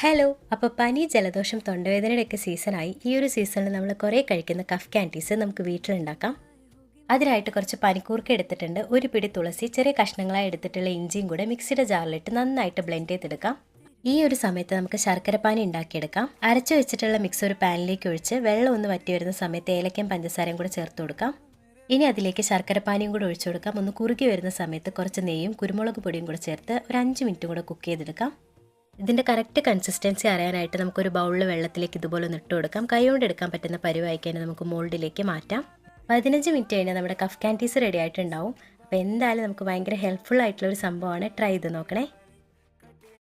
Hello. അപ്പോൾ പനി, ജലദോഷം, തൊണ്ടവേദനയുടെയൊക്കെ സീസണായി. ഈ ഒരു സീസണിൽ നമ്മൾ കുറേ കഴിക്കുന്ന കഫ് ക്യാൻഡീസ് നമുക്ക് വീട്ടിലുണ്ടാക്കാം. അതിനായിട്ട് കുറച്ച് പനിക്കൂർക്ക എടുത്തിട്ടുണ്ട്, ഒരു പിടി തുളസി, ചെറിയ കഷ്ണങ്ങളായി എടുത്തിട്ടുള്ള ഇഞ്ചിയും കൂടെ മിക്സിയുടെ ജാറിലിട്ട് നന്നായിട്ട് ബ്ലെൻഡ് ചെയ്തെടുക്കാം. ഈ ഒരു സമയത്ത് നമുക്ക് ശർക്കരപ്പാനി ഉണ്ടാക്കിയെടുക്കാം. അരച്ചു വെച്ചിട്ടുള്ള മിക്സ് ഒരു പാനിലേക്ക് ഒഴിച്ച് വെള്ളം ഒന്ന് വറ്റി വരുന്ന സമയത്ത് ഏലക്കയും പഞ്ചസാരയും കൂടെ ചേർത്ത് കൊടുക്കാം. ഇനി അതിലേക്ക് ശർക്കരപ്പാനിയും കൂടെ ഒഴിച്ചു കൊടുക്കാം. ഒന്ന് കുറുകി വരുന്ന സമയത്ത് കുറച്ച് നെയ്യും കുരുമുളക് പൊടിയും കൂടെ ചേർത്ത് ഒരു 5 മിനിറ്റ് കൂടെ കുക്ക് ചെയ്തെടുക്കാം. ഇതിൻ്റെ കറക്റ്റ് കൺസിസ്റ്റൻസി അറിയാനായിട്ട് നമുക്കൊരു ബൗളിൽ വെള്ളത്തിലേക്ക് ഇതുപോലെ ഒന്ന് ഇട്ട് കൊടുക്കാം. കൈ കൊണ്ട് എടുക്കാൻ പറ്റുന്ന പരുവായിക്കാൻ നമുക്ക് മോൾഡിലേക്ക് മാറ്റാം. 15 മിനിറ്റ് കഴിഞ്ഞാൽ നമ്മുടെ കഫ് ക്യാൻഡീസ് റെഡി ആയിട്ടുണ്ടാവും. അപ്പോൾ എന്തായാലും നമുക്ക് ഭയങ്കര ഹെൽപ്ഫുൾ ആയിട്ടുള്ള ഒരു സംഭവമാണ്. ട്രൈ ചെയ്ത് നോക്കണേ.